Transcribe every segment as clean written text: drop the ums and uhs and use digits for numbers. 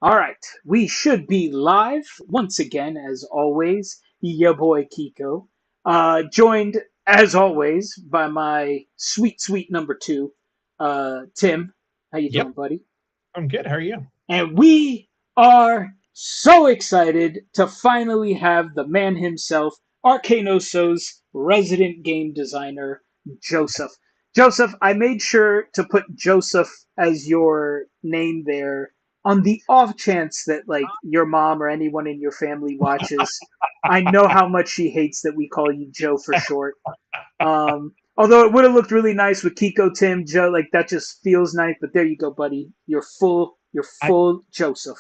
All right, we should be live once again, as always. Your boy Kiko, joined as always by my sweet, sweet number two, Tim. How you Yep, doing, buddy? I'm good. How are you? And we are so excited to finally have the man himself, ArcaneOso's resident game designer, Joseph. Joseph, I made sure to put Joseph as your name there on the off chance that like your mom or anyone in your family watches. I know how much she hates that we call you Joe for short. Although it would have looked really nice with Kiko Tim Joe, like that just feels nice. But there you go, buddy. You're I, full Joseph.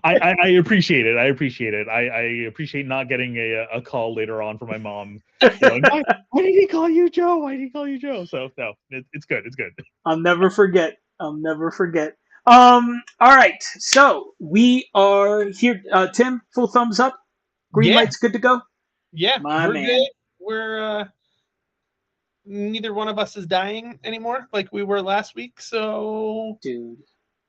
I appreciate it. I appreciate it. I appreciate not getting a call later on from my mom yelling, why did he call you Joe? Why did he call you Joe? So no, it's good. It's good. I'll never forget. I'll never forget. All right. So we are here. Tim, full thumbs up. Green Yeah, light's good to go. yeah, My we're good. man, We're neither one of us is dying anymore like we were last week. So dude,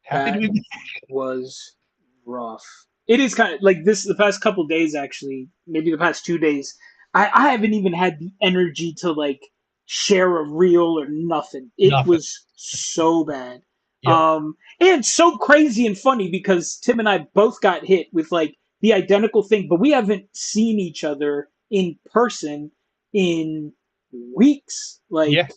happy to that be back. was rough. It is kind of like this the past couple days, actually, maybe the past 2 days. I haven't even had the energy to like share a reel or nothing. It Nothing. was so bad. Yep. And so crazy and funny because Tim and I both got hit with like the identical thing, but we haven't seen each other in person in weeks, like Yeah.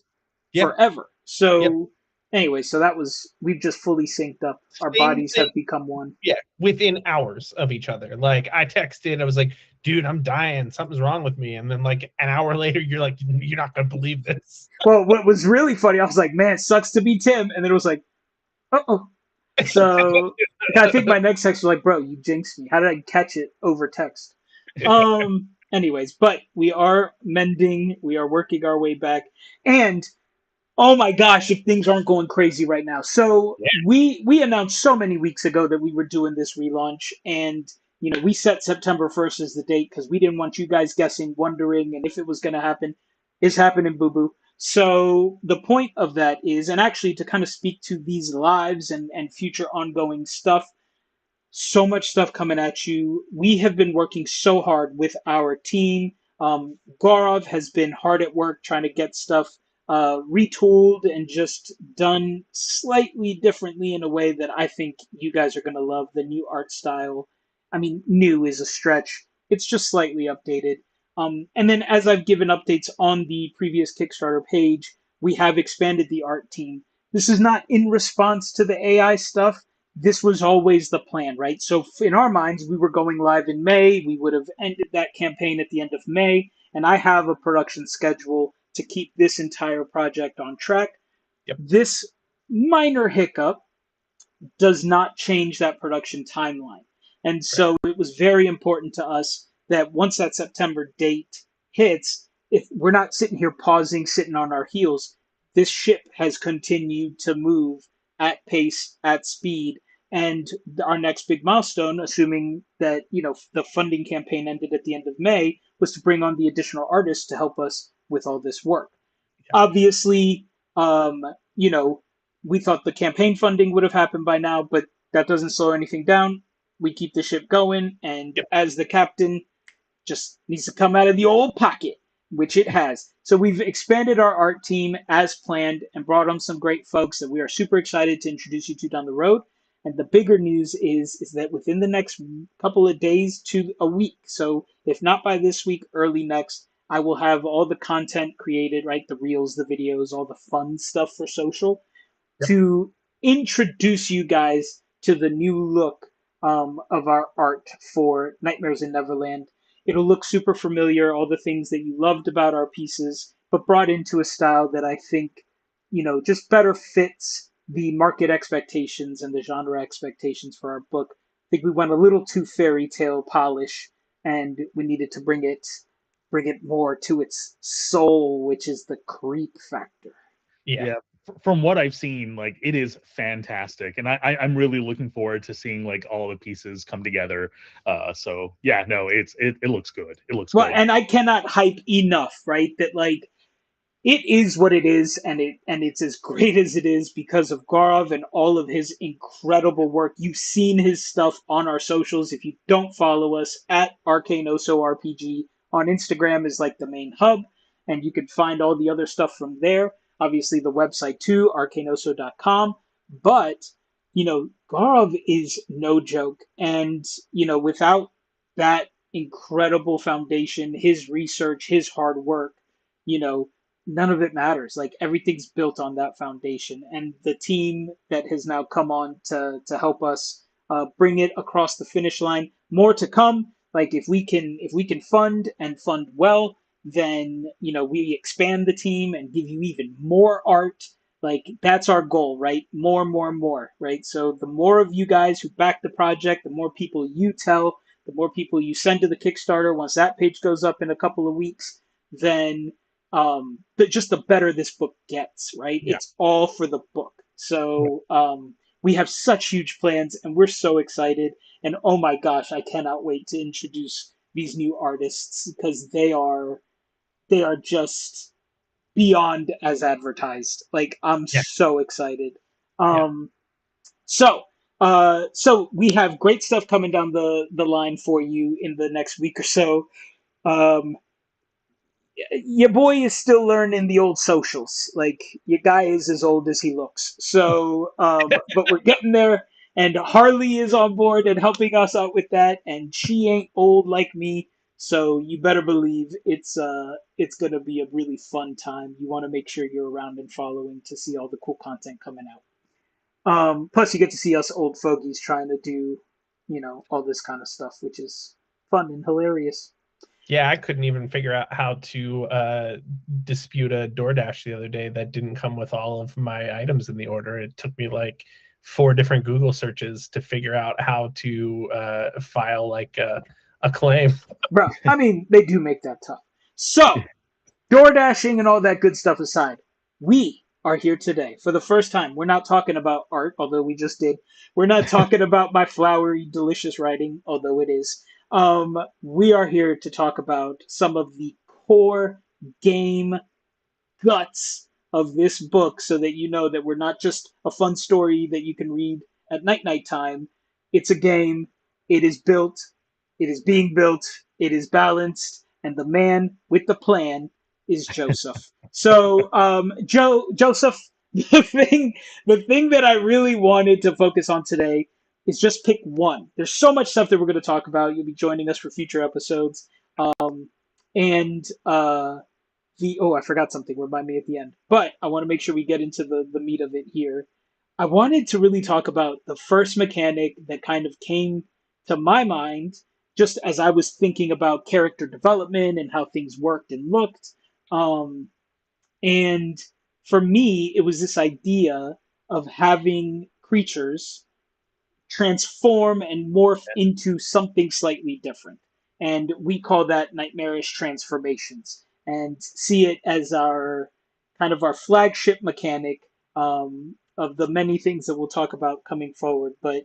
Yeah. forever. Yep. So anyway, so that was we've just fully synced up. Our Same bodies thing. have become one. Yeah, within hours of each other. Like I texted, I was like, "Dude, I'm dying. Something's wrong with me." And then like an hour later, you're like, "You're not gonna believe this." Well, what was really funny, I was like, man, sucks to be Tim. And then it was like, oh. So I think my next text was like, bro, you jinxed me. How did I catch it over text? Anyways, but we are mending. We are working our way back. And oh my gosh, if things aren't going crazy right now. So Yeah, we announced so many weeks ago that we were doing this relaunch, and we set September 1st as the date because we didn't want you guys guessing, wondering, and if it was going to happen. It's happening, boo boo. So the point of that is, and actually to kind of speak to these lives and future ongoing stuff, so much stuff coming at you. We have been working so hard with our team. Gaurav has been hard at work trying to get stuff retooled and just done slightly differently in a way that I think you guys are going to love the new art style. I mean, new is a stretch. It's just slightly updated. And then, as I've given updates on the previous Kickstarter page, we have expanded the art team. This is not in response to the AI stuff. This was always the plan, right? So in our minds, we were going live in May. We would have ended that campaign at the end of May, and I have a production schedule to keep this entire project on track. yep, This minor hiccup does not change that production timeline. And right. so it was very important to us that once that September date hits, if we're not sitting here pausing, sitting on our heels, this ship has continued to move at pace, at speed. And our next big milestone, assuming that the funding campaign ended at the end of May, was to bring on the additional artists to help us with all this work. Yeah, Obviously, um, you know, we thought the campaign funding would have happened by now, but that doesn't slow anything down. We keep the ship going, and yep, as the captain, just needs to come out of the old pocket, which it has. So we've expanded our art team as planned and brought on some great folks that we are super excited to introduce you to down the road. And the bigger news is that within the next couple of days to a week, so if not by this week, early next, I will have all the content created, right? The reels, the videos, all the fun stuff for social yep. to introduce you guys to the new look of our art for Nightmares in Neverland. It'll look super familiar, all the things that you loved about our pieces, but brought into a style that I think, just better fits the market expectations and the genre expectations for our book. I think we went a little too fairy tale polish, and we needed to bring it more to its soul, which is the creep factor. Yeah. From what I've seen, like it is fantastic, and I'm really looking forward to seeing like all the pieces come together. So yeah, no, it looks good. It looks Well, good. and I cannot hype enough, right? That like it is what it is, and it's as great as it is because of Gaurav and all of his incredible work. You've seen his stuff on our socials. If you don't follow us at ArcaneOso RPG on Instagram is like the main hub, and you can find all the other stuff from there. Obviously, the website too, arcaneoso.com. But Gaurav is no joke, and without that incredible foundation, his research, his hard work, you know none of it matters. Like everything's built on that foundation, and the team that has now come on to help us bring it across the finish line. More to come. Like if we can fund well, then we expand the team and give you even more art. Like that's our goal, right? More, more, more, right? So the more of you guys who back the project, the more people you tell, the more people you send to the Kickstarter. Once that page goes up in a couple of weeks, then just the better this book gets, right? Yeah. It's all for the book. So we have such huge plans, and we're so excited. And oh my gosh, I cannot wait to introduce these new artists because they are just beyond as advertised. Like I'm Yeah. so excited. Yeah. Um, so we have great stuff coming down the line for you in the next week or so. Um, your boy is still learning the old socials. Like your guy is as old as he looks. So, but we're getting there, and Harley is on board and helping us out with that. And she ain't old like me, so you better believe it's gonna be a really fun time. You want to make sure you're around and following to see all the cool content coming out. Plus, you get to see us old fogies trying to do, all this kind of stuff, which is fun and hilarious. Yeah, I couldn't even figure out how to dispute a DoorDash the other day that didn't come with all of my items in the order. It took me like 4 different Google searches to figure out how to file like a claim. Bro, I mean, they do make that tough. So, door dashing and all that good stuff aside, we are here today for the first time. We're not talking about art, although we just did. We're not talking about my flowery, delicious writing, although it is. We are here to talk about some of the core game guts of this book so that you know that we're not just a fun story that you can read at night time. It's a game. It is built. It is being built. It is balanced. And the man with the plan is Joseph. So, Joseph, the thing that I really wanted to focus on today is just pick one. There's so much stuff that we're going to talk about. You'll be joining us for future episodes. And I forgot something. Remind me at the end. But I want to make sure we get into the meat of it here. I wanted to really talk about the first mechanic that kind of came to my mind just as I was thinking about character development and how things worked and looked. Um, and for me, it was this idea of having creatures transform and morph into something slightly different. And we call that Nightmarish Transformations and see it as our kind of our flagship mechanic of the many things that we'll talk about coming forward. But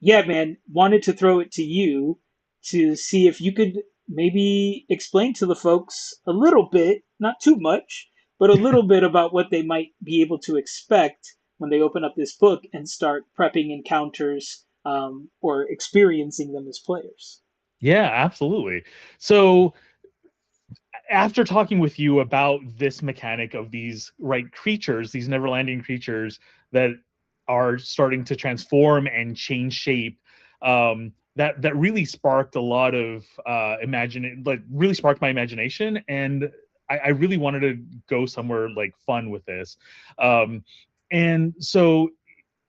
yeah, man, wanted to throw it to you to see if you could maybe explain to the folks a little bit, not too much, but a little bit about what they might be able to expect when they open up this book and start prepping encounters or experiencing them as players. Yeah, absolutely. So after talking with you about this mechanic of these creatures, these Neverlandian creatures that are starting to transform and change shape, that really sparked a lot of really sparked my imagination, and I really wanted to go somewhere like fun with this. And so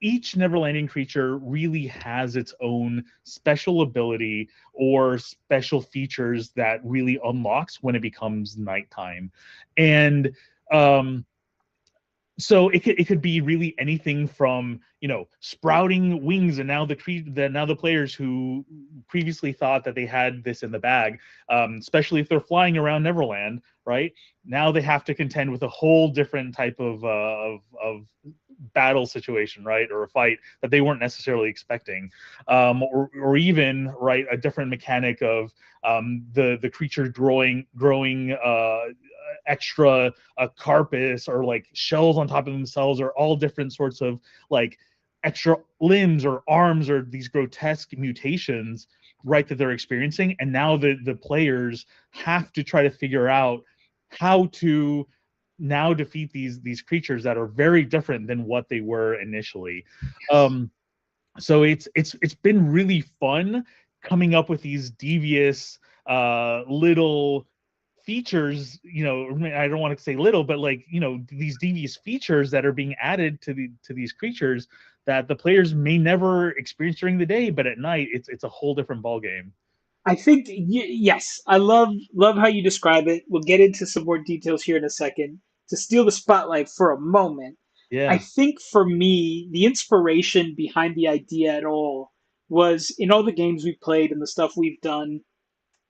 each Neverlandian creature really has its own special ability or special features that really unlocks when it becomes nighttime. And so it could be really anything from sprouting wings, and now the players who previously thought that they had this in the bag, especially if they're flying around Neverland, right? Now they have to contend with a whole different type of battle situation, right, or a fight that they weren't necessarily expecting, or even a different mechanic of the creature growing extra carpus or like shells on top of themselves, or all different sorts of like extra limbs or arms or these grotesque mutations, right, that they're experiencing. And now the players have to try to figure out how to now defeat these creatures that are very different than what they were initially. So it's been really fun coming up with these devious little features, I don't want to say little, but like, these devious features that are being added to these creatures that the players may never experience during the day, but at night it's a whole different ball game. I think yes, I love how you describe it. We'll get into some more details here in a second. To steal the spotlight for a moment, I Yeah. think for me, the inspiration behind the idea at all was in all the games we've played and the stuff we've done.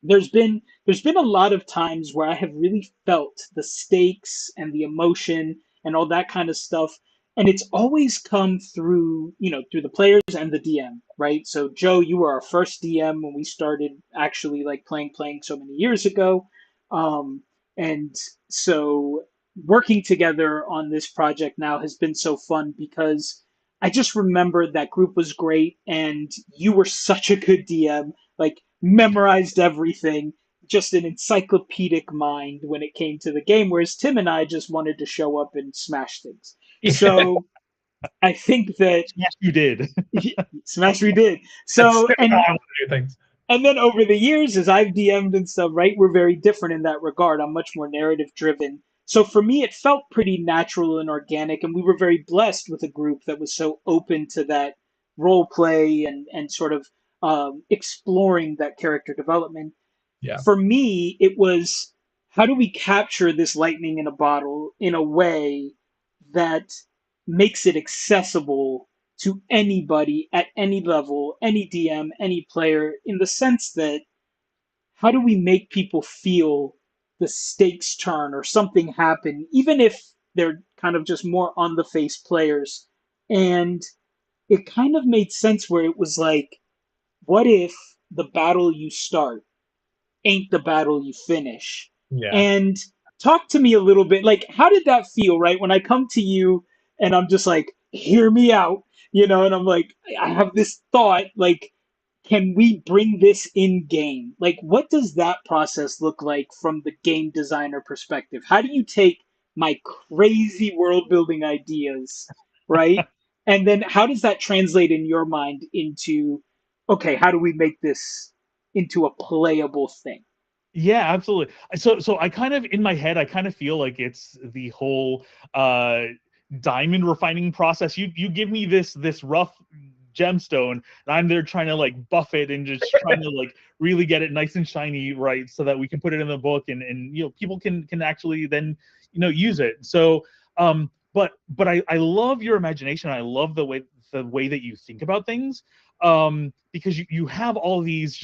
There's been a lot of times where I have really felt the stakes and the emotion and all that kind of stuff, and it's always come through through the players and the DM, right? So Joe, you were our first DM when we started actually like playing so many years ago, and so working together on this project now has been so fun because I just remember that group was great and you were such a good DM, like memorized everything, just an encyclopedic mind when it came to the game, whereas Tim and I just wanted to show up and smash things. Yeah, So I think that Yes, you did. smash we did. that's So how I want to do things. and then over the years, as I've DM'd and stuff, right, we're very different in that regard. I'm much more narrative driven. So for me, it felt pretty natural and organic, and we were very blessed with a group that was so open to that role play and sort of exploring that character development. Yeah, For me, it was how do we capture this lightning in a bottle in a way that makes it accessible to anybody at any level, any DM, any player, in the sense that how do we make people feel the stakes turn or something happen, even if they're kind of just more on the face players? And it kind of made sense where it was like, what if the battle you start ain't the battle you finish? yeah. And talk to me a little bit. Like, how did that feel, right? When I come to you and I'm just like, hear me out, and I'm like, I have this thought, like, can we bring this in game? Like, what does that process look like from the game designer perspective? How do you take my crazy world building ideas, right? And then how does that translate in your mind into, okay, how do we make this into a playable thing? Yeah, absolutely. So I kind of, in my head, I kind of feel like it's the whole diamond refining process. You give me this rough gemstone, and I'm there trying to like buff it and just trying to like really get it nice and shiny, right, so that we can put it in the book and people can actually then use it. So but I love your imagination. I love the way that you think about things, because you have all these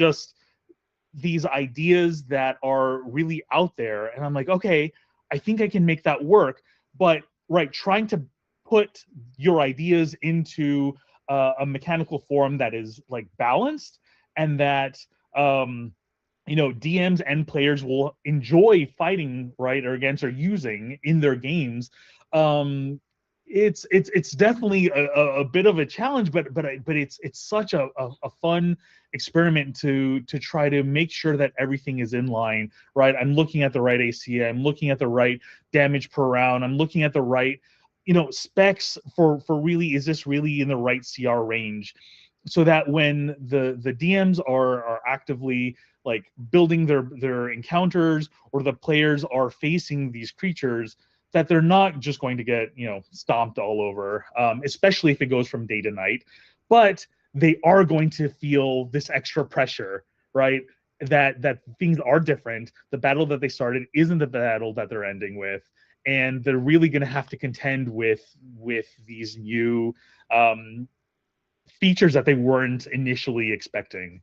ideas that are really out there, and I'm like, okay, I think I can make that work. But right, trying to put your ideas into a mechanical form that is like balanced, and that DMs and players will enjoy fighting, right, or against, or using in their games. It's definitely a bit of a challenge, but it's such a fun experiment to try to make sure that everything is in line, right? I'm looking at the right AC, I'm looking at the right damage per round, I'm looking at the right specs for really, is this really in the right CR range, so that when the DMs are actively like building their encounters, or the players are facing these creatures, that they're not just going to get stomped all over, especially if it goes from day to night, but they are going to feel this extra pressure, right? That things are different. The battle that they started isn't the battle that they're ending with, and they're really going to have to contend with these new features that they weren't initially expecting.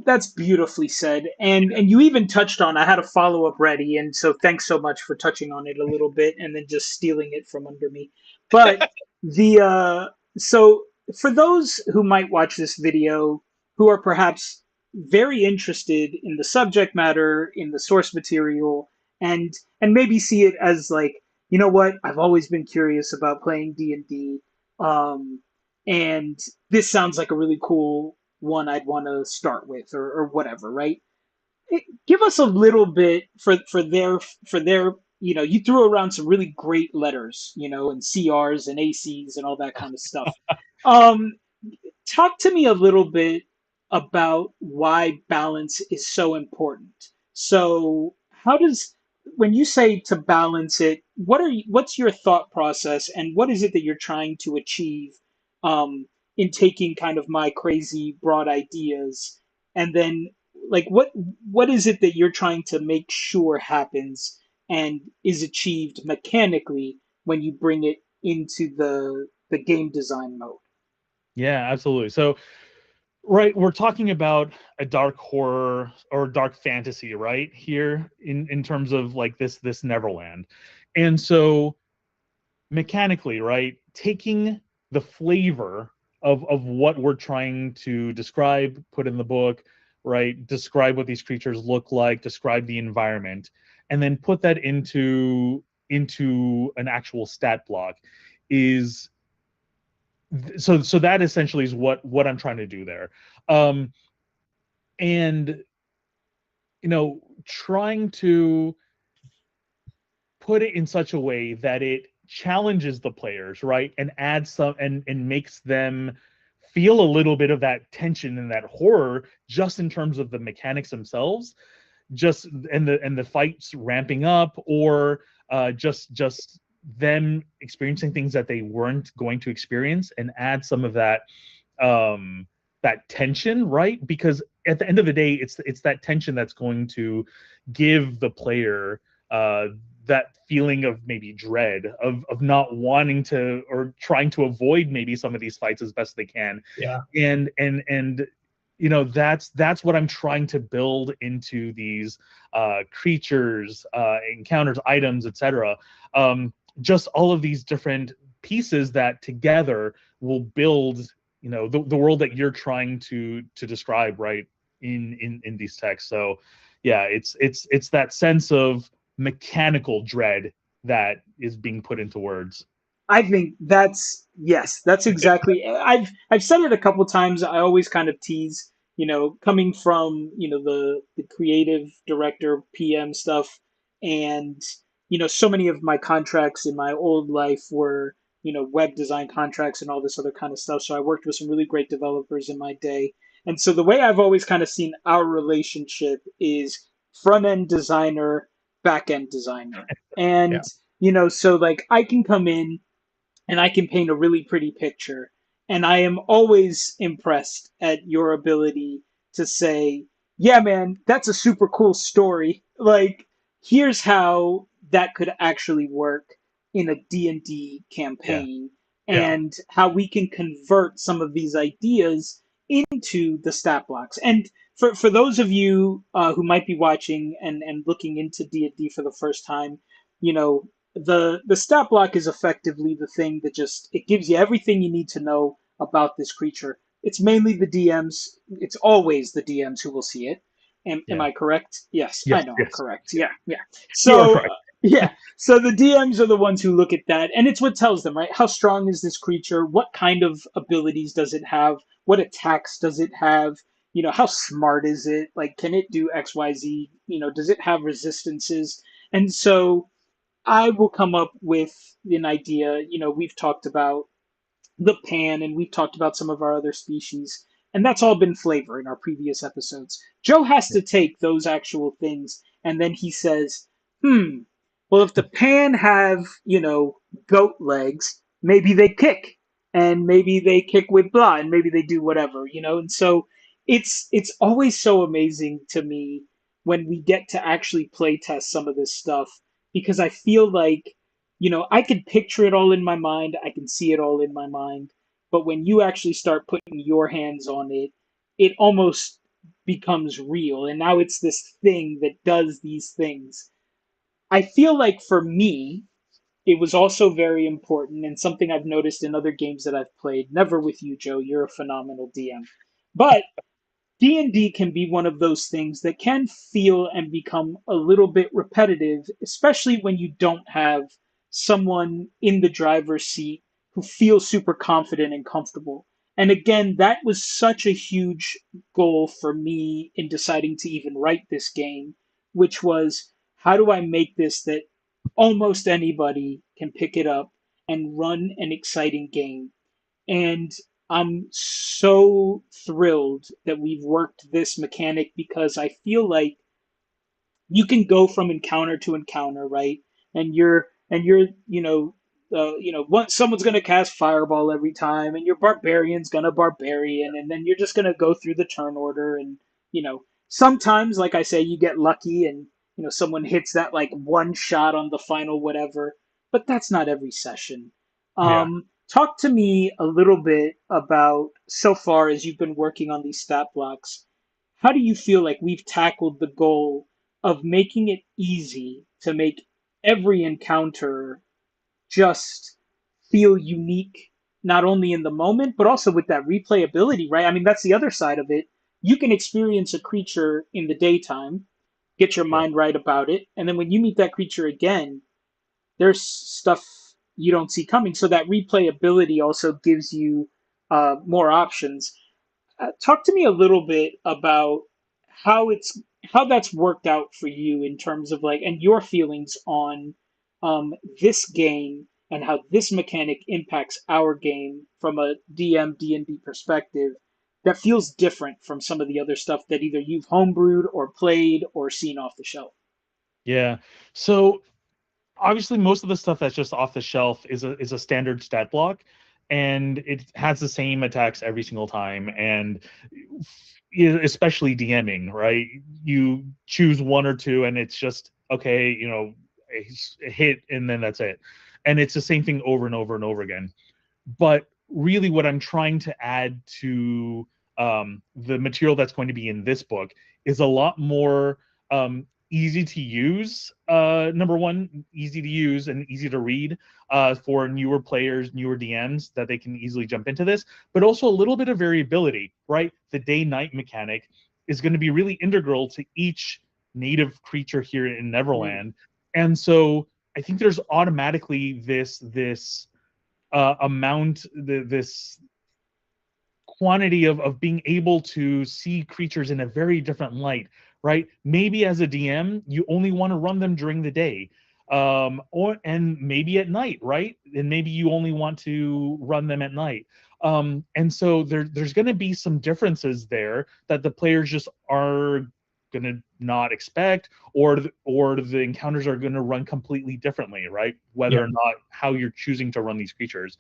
That's beautifully said. And you even touched on, I had a follow-up ready, and so thanks so much for touching on it a little bit and then just stealing it from under me. But the so for those who might watch this video who are perhaps very interested in the subject matter, in the source material, and maybe see it as like, you know what, I've always been curious about playing D&D, and this sounds like a really cool one I'd want to start with, or whatever, right? Give us a little bit for their you threw around some really great letters, and CRs and ACs and all that kind of stuff. Um, Talk to me a little bit about why balance is so important. So, how does when you say to balance it, what's your thought process, and what is it that you're trying to achieve, um, in taking kind of my crazy broad ideas, and then like what is it that you're trying to make sure happens and is achieved mechanically when you bring it into the game design mode? Yeah, absolutely. So, right, we're talking about a dark horror or dark fantasy, right? Here in terms of like this Neverland. And so mechanically, right, taking the flavor of what we're trying to describe, put in the book, right? Describe what these creatures look like, describe the environment, and then put that into an actual stat block is so that essentially is what I'm trying to do there. Um and trying to put it in such a way that it challenges the players, right, and adds some and makes them feel a little bit of that tension and that horror just in terms of the mechanics themselves, just and the fights ramping up, or just them experiencing things that they weren't going to experience, and add some of that tension, right? Because at the end of the day, it's that tension that's going to give the player that feeling of maybe dread of not wanting to, or trying to avoid maybe some of these fights as best they can. Yeah. And that's what I'm trying to build into these creatures, encounters, items, etc. Just all of these different pieces that together will build the world that you're trying to describe, right, in these texts. So yeah, it's that sense of mechanical dread that is being put into words. I think that's exactly. I've said it a couple times. I always kind of tease, coming from the creative director PM stuff, and so many of my contracts in my old life were web design contracts and all this other kind of stuff. So I worked with some really great developers in my day, and so the way I've always kind of seen our relationship is front end designer, back end designer, Yeah. and so like I can come in and I can paint a really pretty picture. And I am always impressed at your ability to say, yeah, man, that's a super cool story. Like, here's how that could actually work in a D&D Yeah. campaign, Yeah. and how we can convert some of these ideas into the stat blocks. And for those of you who might be watching and looking into D&D for the first time, you know, the stat block is effectively the thing that just it gives you everything you need to know about this creature. It's mainly the DMs. It's always the DMs who will see it. Am Yeah. I correct? Yes, I Yes. know I'm Yes. correct. Yeah, yeah. You are So correct. yeah, so the DMs are the ones who look at that, and it's what tells them, right? How strong is this creature? What kind of abilities does it have? What attacks does it have? How smart is it? Like, can it do X, Y, Z? Does it have resistances? And so I will come up with an idea. We've talked about the pan and we've talked about some of our other species, and that's all been flavor in our previous episodes. Joe has Yeah. to take those actual things and then he says, well, if the pan have, goat legs, maybe they kick, and maybe they kick with blah, and maybe they do whatever, and so it's always so amazing to me when we get to actually play test some of this stuff, because I feel like I can picture it all in my mind, I can see it all in my mind, but when you actually start putting your hands on it, it almost becomes real, and now it's this thing that does these things. I feel like for me, it was also very important, and something I've noticed in other games that I've played, never with you, Joe, you're a phenomenal DM. But D&D can be one of those things that can feel and become a little bit repetitive, especially when you don't have someone in the driver's seat who feels super confident and comfortable. And again, that was such a huge goal for me in deciding to even write this game, which was how do I make this that almost anybody can pick it up and run an exciting game? And I'm so thrilled that we've worked this mechanic because I feel like you can go from encounter to encounter, right? And you're once someone's gonna cast fireball every time, and your barbarian's gonna barbarian, and then you're just gonna go through the turn order, and sometimes, like I say, you get lucky, and someone hits that like one shot on the final whatever, but that's not every session. Yeah. Talk to me a little bit about so far as you've been working on these stat blocks. How do you feel like we've tackled the goal of making it easy to make every encounter just feel unique, not only in the moment, but also with that replayability, right? I mean, that's the other side of it. You can experience a creature in the daytime, get your Yeah. mind right about it, and then when you meet that creature again, there's stuff you don't see coming. So that replayability also gives you more options. Talk to me a little bit about how it's how that's worked out for you in terms of like and your feelings on this game and how this mechanic impacts our game from a DM D&D perspective that feels different from some of the other stuff that either you've homebrewed or played or seen off the shelf. Yeah. So obviously most of the stuff that's just off the shelf is a standard stat block, and it has the same attacks every single time. And especially DMing, right? You choose one or two, and it's just okay, a hit, and then that's it. And it's the same thing over and over and over again. But really, what I'm trying to add to the material that's going to be in this book is a lot more easy to use. Number one, easy to use and easy to read for newer players, newer DMs, that they can easily jump into this, but also a little bit of variability, right? The day-night mechanic is going to be really integral to each native creature here in Mm. Neverland. And so I think there's automatically this this quantity of being able to see creatures in a very different light, right? Maybe as a DM, you only want to run them during the day, and maybe at night, right? And maybe you only want to run them at night. And so there's going to be some differences there that the players just are going to not expect, or the encounters are going to run completely differently, right? Whether Yeah. or not how you're choosing to run these creatures.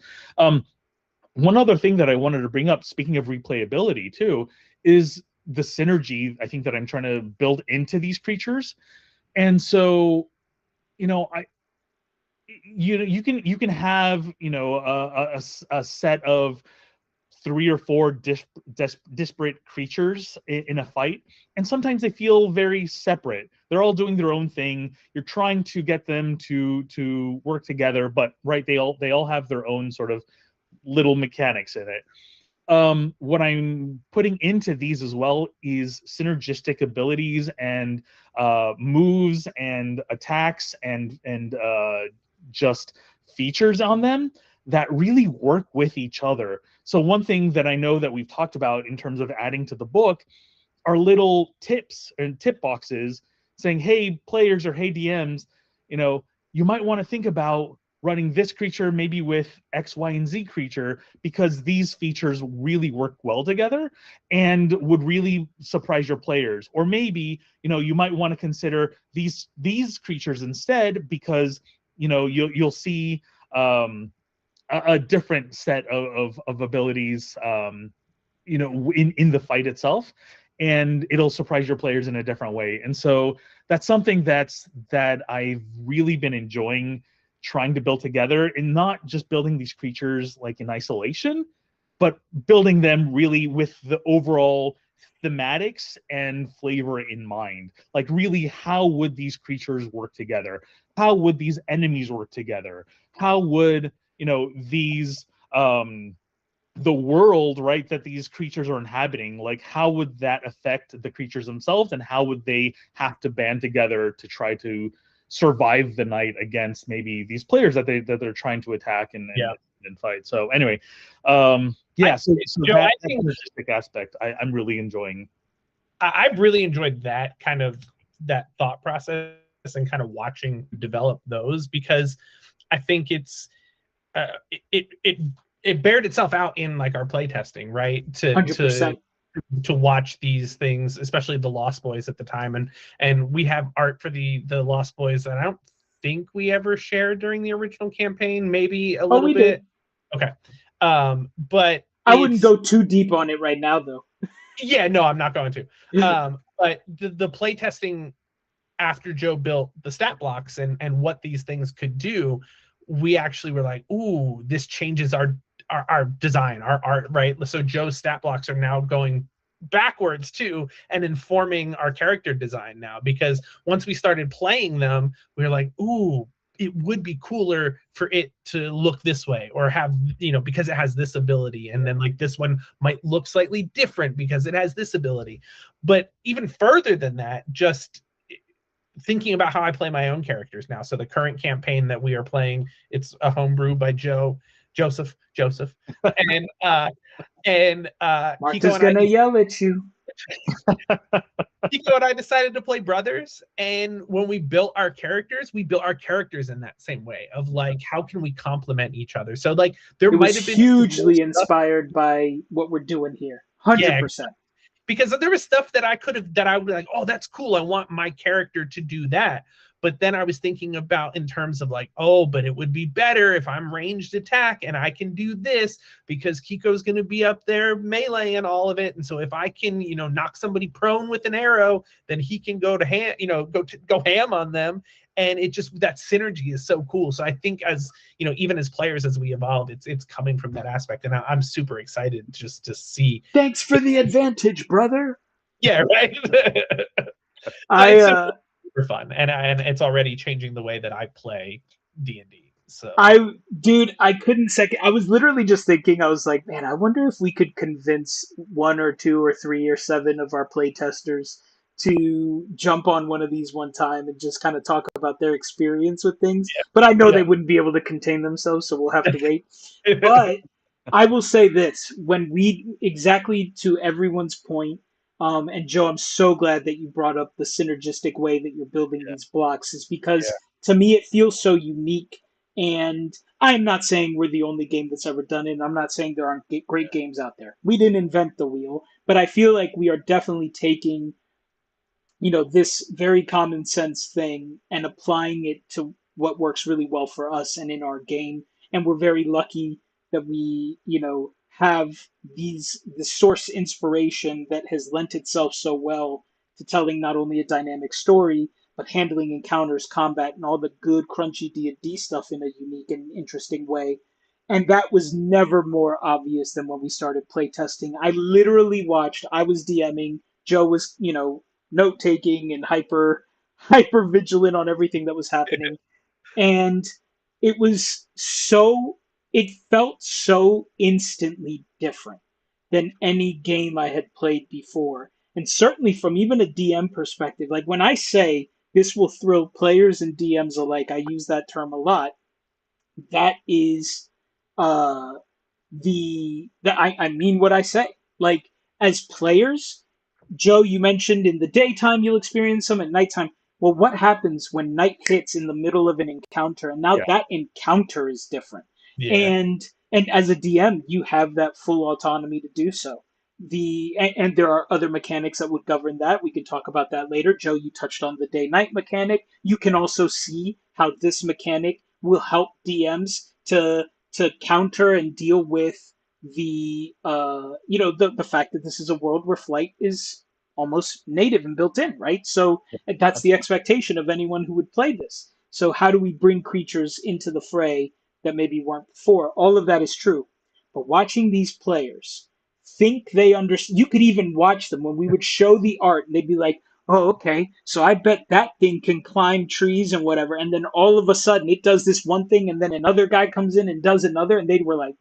One other thing that I wanted to bring up, speaking of replayability too, is the synergy I think that I'm trying to build into these creatures. And so, I you can have a set of three or four disparate creatures in a fight, and sometimes they feel very separate. They're all doing their own thing. You're trying to get them to work together, but right, they all have their own sort of little mechanics in it. What I'm putting into these as well is synergistic abilities and moves and attacks and just features on them that really work with each other. So one thing that I know that we've talked about in terms of adding to the book are little tips and tip boxes saying, hey, players, or hey, DMs, you might want to think about running this creature maybe with X, Y, and Z creature, because these features really work well together and would really surprise your players. Or maybe, you might want to consider these creatures instead, because, you'll see a different set of abilities, in the fight itself, and it'll surprise your players in a different way. And so that's something that I've really been enjoying trying to build together, and not just building these creatures like in isolation, but building them really with the overall thematics and flavor in mind. Like, really, how would these creatures work together? How would these enemies work together? How would these the world, right, that these creatures are inhabiting, like how would that affect the creatures themselves, and how would they have to band together to try to survive the night against maybe these players that they're trying to attack and fight. So anyway, yeah, so Joe, that I think synergistic aspect I'm really enjoying. I've really enjoyed that kind of that thought process and kind of watching develop those, because I think it's it bared itself out in like our playtesting, right? 100%. To watch these things, especially the Lost Boys at the time, and we have art for the Lost Boys that I don't think we ever shared during the original campaign. Maybe a little bit. Did. Okay, but I wouldn't go too deep on it right now, though. Yeah, no, I'm not going to. But the playtesting after Joe built the stat blocks and what these things could do, we actually were like, ooh, this changes our design, our art, right? So Joe's stat blocks are now going backwards too and informing our character design now, because once we started playing them, we were like, ooh, it would be cooler for it to look this way, or have, because it has this ability, and then like this one might look slightly different because it has this ability. But even further than that, just thinking about how I play my own characters now. So the current campaign that we are playing, it's a homebrew by Joseph, and Martha's gonna yell at you. Kiko and I decided to play brothers, and when we built our characters in that same way of like, how can we complement each other? So like there might have been hugely inspired by what we're doing here. 100%. Because there was stuff that I would be like, oh, that's cool, I want my character to do that. But then I was thinking about in terms of like, oh, but it would be better if I'm ranged attack and I can do this, because Kiko's going to be up there melee and all of it. And so if I can, knock somebody prone with an arrow, then he can go ham on them. And it just, that synergy is so cool. So I think as, even as players, as we evolve, it's coming from that aspect. And I'm super excited just to see. Thanks for the advantage, brother. Yeah, right. Super fun, and it's already changing the way that I play D&D. So I couldn't second. I was literally just thinking, I was like, man, I wonder if we could convince 1 or 2 or 3 or 7 of our playtesters to jump on one of these one time and just kind of talk about their experience with things. Yeah. But I know they wouldn't be able to contain themselves, so we'll have to wait. But I will say this, exactly to everyone's point, and Joe, I'm so glad that you brought up the synergistic way that you're building these blocks, is because to me it feels so unique. And I'm not saying we're the only game that's ever done it, and I'm not saying there aren't great games out there. We didn't invent the wheel, but I feel like we are definitely taking, this very common sense thing and applying it to what works really well for us and in our game. And we're very lucky that we, have the source inspiration that has lent itself so well to telling not only a dynamic story, but handling encounters, combat, and all the good crunchy D&D stuff in a unique and interesting way. And that was never more obvious than when we started playtesting. I literally watched, I was DMing, Joe was, note taking and hyper vigilant on everything that was happening. And it felt so instantly different than any game I had played before. And certainly from even a DM perspective, like when I say this will thrill players and DMs alike, I use that term a lot. That is I mean what I say. Like, as players, Joe, you mentioned in the daytime you'll experience them, at nighttime. Well, what happens when night hits in the middle of an encounter? And now that encounter is different. Yeah. And as a DM, you have that full autonomy to do so. And there are other mechanics that would govern that. We can talk about that later. Joe, you touched on the day-night mechanic. You can also see how this mechanic will help DMs to counter and deal with the fact that this is a world where flight is almost native and built in, right? So that's the expectation of anyone who would play this. So how do we bring creatures into the fray that maybe weren't before? All of that is true. But watching these players think they understand, you could even watch them when we would show the art and they'd be like, oh, okay, so I bet that thing can climb trees and whatever. And then all of a sudden it does this one thing and then another guy comes in and does another. And they were like,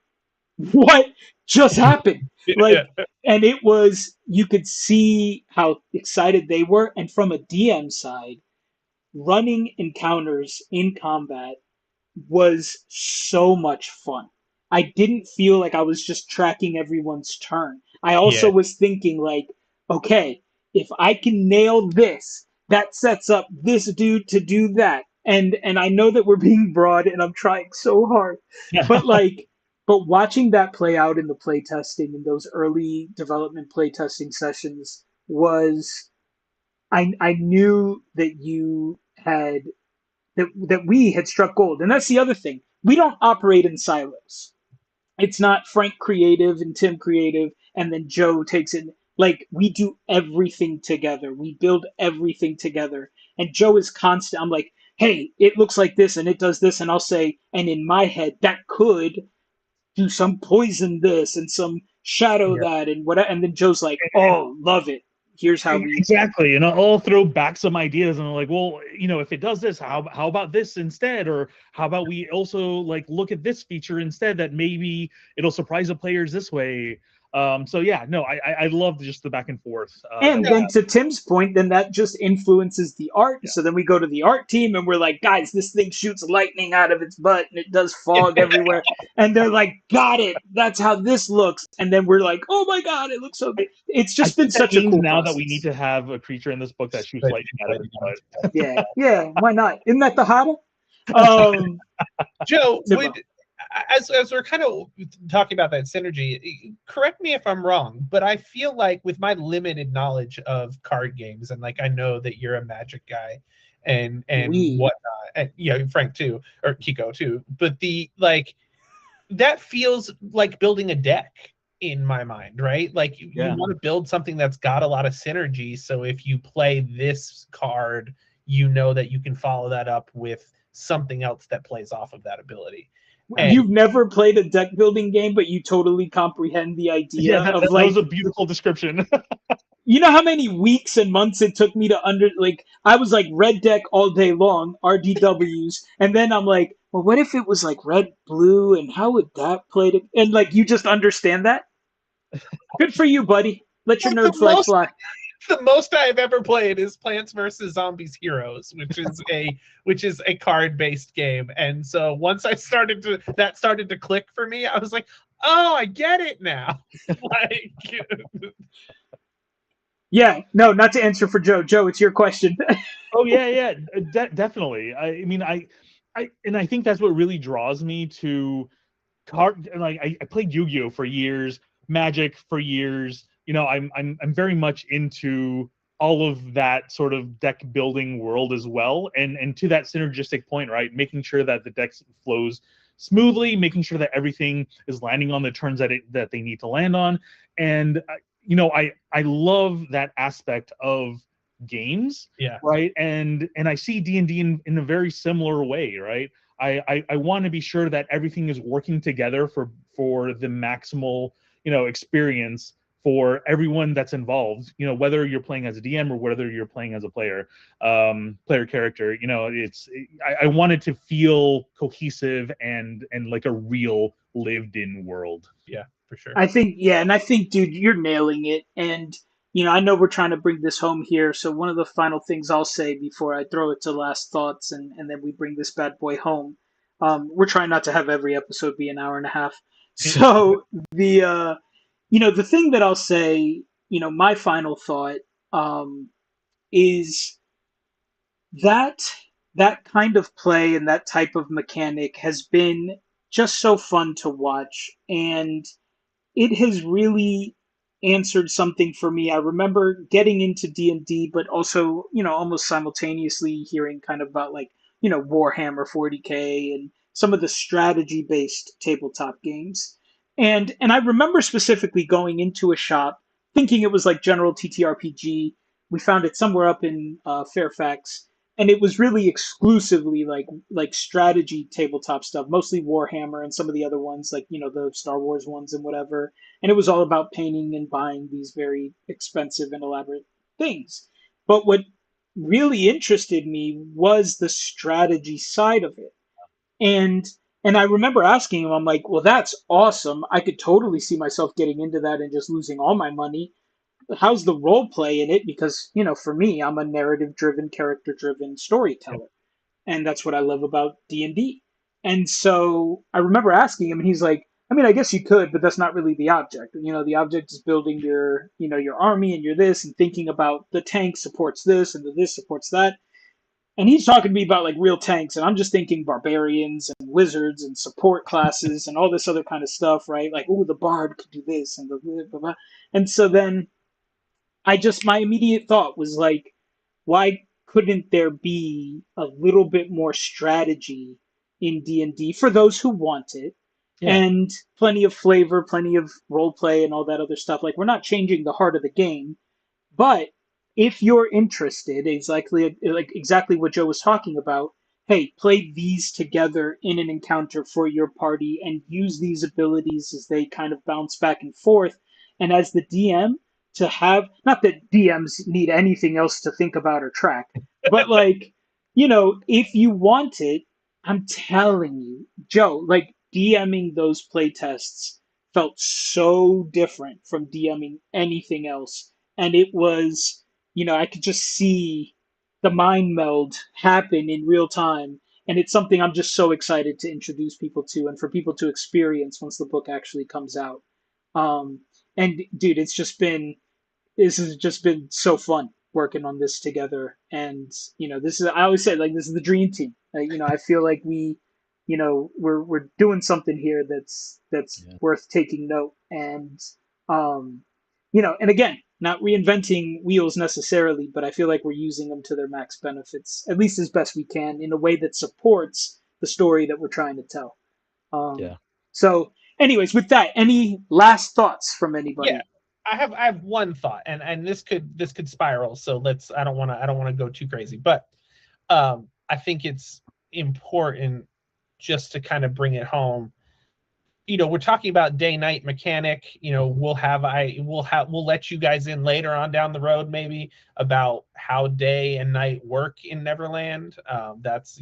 what just happened? Like, and it was, you could see how excited they were. And from a DM side, running encounters in combat was so much fun. I didn't feel like I was just tracking everyone's turn. I also Yeah. was thinking like, okay, if I can nail this, that sets up this dude to do that. And I know that we're being broad and I'm trying so hard. But like but watching that play out in the playtesting in those early development playtesting sessions was I knew that you had that we had struck gold. And that's the other thing. We don't operate in silos. It's not Frank creative and Tim creative and then Joe takes it. Like we do everything together. We build everything together. And Joe is constant. I'm like, hey, it looks like this and it does this. And I'll say, and in my head, that could do some poison this and some shadow Yeah. that and what. And then Joe's like, oh, love it. Here's how we exactly, and I'll throw back some ideas, and I'm like, well, if it does this, how about this instead, or how about we also like look at this feature instead that maybe it'll surprise the players this way. So yeah, no, I love just the back and forth. And then to Tim's point, then that just influences the art. Yeah. So then we go to the art team and we're like, guys, this thing shoots lightning out of its butt and it does fog everywhere. And they're like, got it. That's how this looks. And then we're like, oh my God, it looks so good. It's just been such a cool now process. that we need to have a creature in this book that shoots lightning out of its butt. Yeah, why not? Isn't that the hotter? Joe, as we're kind of talking about that synergy, correct me if I'm wrong, but I feel like with my limited knowledge of card games, and like I know that you're a Magic guy and whatnot, and Frank too, or Kiko too, but that feels like building a deck in my mind, right? Like you want to build something that's got a lot of synergy, so if you play this card, you know that you can follow that up with something else that plays off of that ability. And you've never played a deck building game, but you totally comprehend the idea of that was a beautiful description. You know how many weeks and months it took me to I was like red deck all day long, RDWs, and then I'm like, well, what if it was like red, blue, and how would that play to, and like you just understand that? Good for you, buddy. Let your nerd flag fly. The most I've ever played is Plants vs. Zombies Heroes, which is a card-based game. And so once that started to click for me, I was like, oh, I get it now. Yeah, no, not to answer for Joe. Joe, it's your question. Oh yeah, definitely. I mean, I think that's what really draws me to card. Like I played Yu-Gi-Oh for years, Magic for years. I'm very much into all of that sort of deck building world as well, and to that synergistic point, right? Making sure that the deck flows smoothly, making sure that everything is landing on the turns that they need to land on, and I love that aspect of games, right? And I see D&D in a very similar way, right? I want to be sure that everything is working together for the maximal experience for everyone that's involved, whether you're playing as a DM or whether you're playing as a player character. I want it to feel cohesive and like a real lived in world. Yeah, for sure. I think, dude, you're nailing it. And, I know we're trying to bring this home here. So one of the final things I'll say before I throw it to last thoughts and then we bring this bad boy home. We're trying not to have every episode be an hour and a half. So the thing that I'll say, my final thought is that kind of play and that type of mechanic has been just so fun to watch. And it has really answered something for me. I remember getting into D&D, but also, almost simultaneously hearing kind of about like, Warhammer 40K and some of the strategy-based tabletop games. And I remember specifically going into a shop thinking it was like general TTRPG. We found it somewhere up in Fairfax, and it was really exclusively like strategy tabletop stuff, mostly Warhammer and some of the other ones, like the Star Wars ones and whatever. And it was all about painting and buying these very expensive and elaborate things. But what really interested me was the strategy side of it. And And I remember asking him, I'm like, well, that's awesome. I could totally see myself getting into that and just losing all my money. How's the role play in it? Because, for me, I'm a narrative driven, character driven Yep. storyteller. And that's what I love about D&D. And so I remember asking him, and he's like, I mean, I guess you could, but that's not really the object. The object is building your army and your this and thinking about the tank supports this and the this supports that. And he's talking to me about like real tanks, and I'm just thinking barbarians and wizards and support classes and all this other kind of stuff, right? Like, oh, the bard could do this and the blah, blah, blah. And so then my immediate thought was like, why couldn't there be a little bit more strategy in D&D for those who want it, Yeah. and plenty of flavor, plenty of role play and all that other stuff? Like, we're not changing the heart of the game, but if you're interested, exactly what Joe was talking about, hey, play these together in an encounter for your party and use these abilities as they kind of bounce back and forth. And as the DM, to have, not that DMs need anything else to think about or track, but like, if you want it, I'm telling you, Joe, like DMing those playtests felt so different from DMing anything else. And it was, I could just see the mind meld happen in real time. And it's something I'm just so excited to introduce people to and for people to experience once the book actually comes out. Um, and dude, this has just been so fun working on this together. And I always say, like, this is the dream team. I feel like we're doing something here that's Yeah. worth taking note. And and again, not reinventing wheels necessarily, but I feel like we're using them to their max benefits, at least as best we can, in a way that supports the story that we're trying to tell. Yeah. So anyways, with that, any last thoughts from Yeah, anybody? I have one thought, and this could spiral. So I don't want to go too crazy, but I think it's important just to kind of bring it home. We're talking about day night mechanic. We'll let you guys in later on down the road, maybe, about how day and night work in Neverland. That's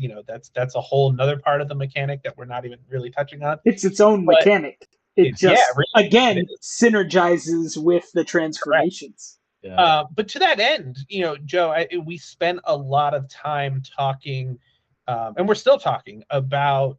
a whole nother part of the mechanic that we're not even really touching on. It's its own But mechanic. It yeah, just, really, it again, is. synergizes with the Correct. transformations. Yeah. But to that end, Joe, we spent a lot of time talking, and we're still talking about,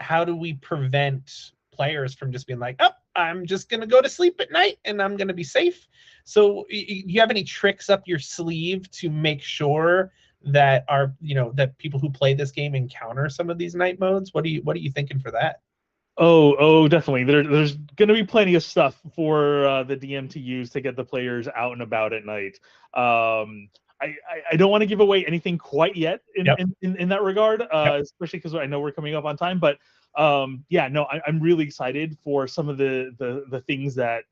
how do we prevent players from just being like, oh, I'm just going to go to sleep at night and I'm going to be safe. So do you have any tricks up your sleeve to make sure that that people who play this game encounter some of these night modes? What are you thinking for that? Oh, definitely. There's going to be plenty of stuff for the DM to use to get the players out and about at night. I don't want to give away anything quite yet Yep. in that regard, Yep. especially because I know we're coming up on time. But I'm really excited for some of the things that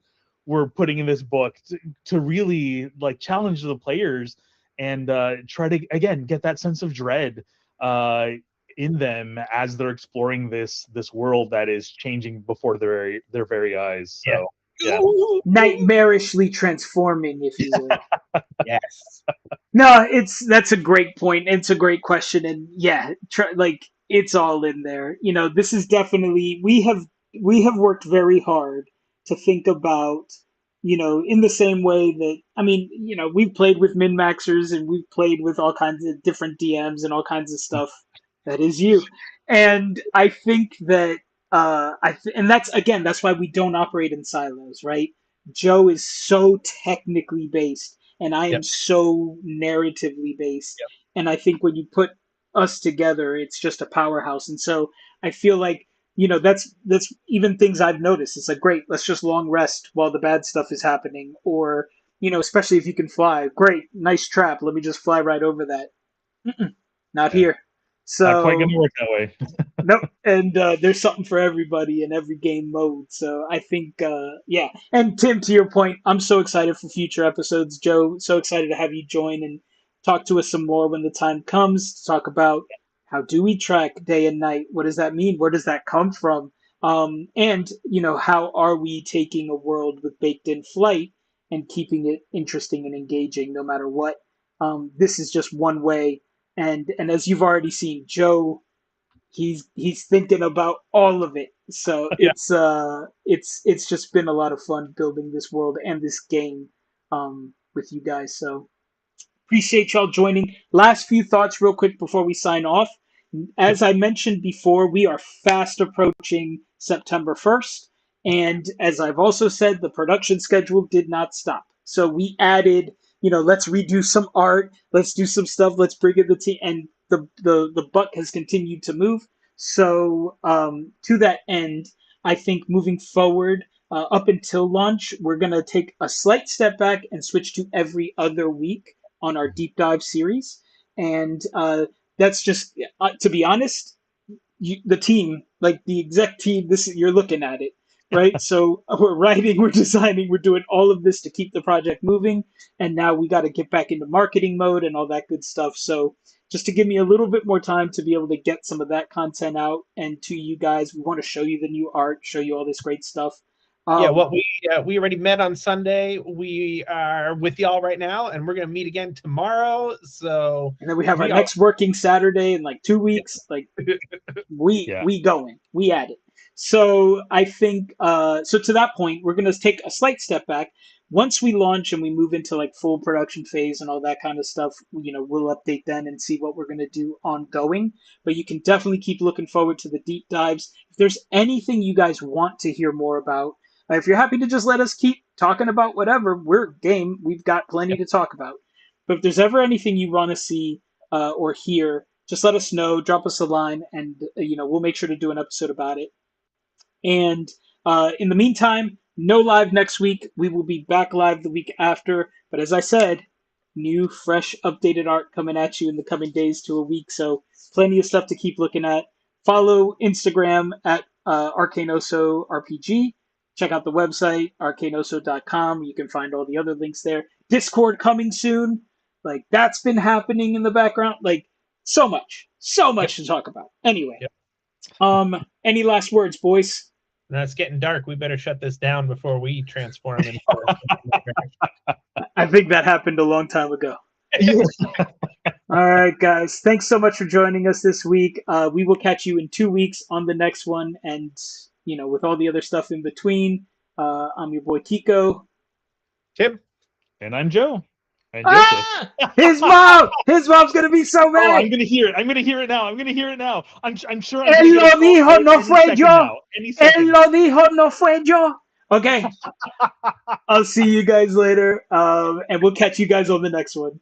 we're putting in this book to really like challenge the players and try to again get that sense of dread in them as they're exploring this world that is changing before their very eyes. So yeah. Nightmarishly transforming, if you will. Yes. No, that's a great point. It's a great question, and yeah, like it's all in there. This is definitely we have worked very hard to think about, in the same way that we've played with min maxers and we've played with all kinds of different DMs and all kinds of stuff. That is you, and I think that and that's why we don't operate in silos, right? Joe is so technically based and I am Yep. so narratively based. Yep. And I think when you put us together, it's just a powerhouse. And so I feel like that's even things I've noticed. It's like, great, let's just long rest while the bad stuff is happening, or especially if you can fly. Great, nice trap. Let me just fly right over that. Not Yeah. here. Not quite going So to work that way. nope. And there's something for everybody in every game mode. So I think, yeah. And Tim, to your point, I'm so excited for future episodes. Joe, so excited to have you join and talk to us some more when the time comes to talk about how do we track day and night? What does that mean? Where does that come from? And, how are we taking a world with baked in flight and keeping it interesting and engaging no matter what? This is just one way. And as you've already seen, Joe he's thinking about all of it. So Yeah. it's just been a lot of fun building this world and this game with you guys. So appreciate y'all joining. Last few thoughts, real quick, before we sign off. As I mentioned before, we are fast approaching September 1st. And as I've also said, the production schedule did not stop. So we added, let's redo some art, let's do some stuff, let's bring in the team. And the buck has continued to move. So to that end, I think moving forward, up until launch, we're going to take a slight step back and switch to every other week on our deep dive series. And that's just, to be honest, the team, like the exec team, you're looking at it, right? So we're writing, we're designing, we're doing all of this to keep the project moving. And now we got to get back into marketing mode and all that good stuff. So just to give me a little bit more time to be able to get some of that content out and to you guys, we want to show you the new art, show you all this great stuff. Well, we already met on Sunday. We are with y'all right now, and we're gonna meet again tomorrow. So, and then we have our next working Saturday in like 2 weeks. Like we at it. So I think so to that point, we're gonna take a slight step back. Once we launch and we move into like full production phase and all that kind of stuff, we'll update then and see what we're gonna do ongoing. But you can definitely keep looking forward to the deep dives. If there's anything you guys want to hear more about, if you're happy to just let us keep talking about whatever, we're game. We've got plenty to talk about. But if there's ever anything you want to see or hear, just let us know. Drop us a line, and we'll make sure to do an episode about it. And in the meantime, no live next week. We will be back live the week after. But as I said, new, fresh, updated art coming at you in the coming days to a week. So plenty of stuff to keep looking at. Follow Instagram at ArcaneOso RPG. Check out the website, ArcaneOso.com. You can find all the other links there. Discord coming soon. Like, that's been happening in the background. Like, so much to talk about. Anyway, any last words, boys? Now it's getting dark. We better shut this down before we transform into. I think that happened a long time ago. All right, guys. Thanks so much for joining us this week. We will catch you in 2 weeks on the next one. And, with all the other stuff in between, I'm your boy Kiko. Tim. And I'm Joe. And his mom's gonna be so mad. Oh, I'm gonna hear it. I'm gonna hear it now. I'm sure. Él lo dijo, no fue yo. Él lo dijo, no fue yo. Okay. I'll see you guys later, and we'll catch you guys on the next one.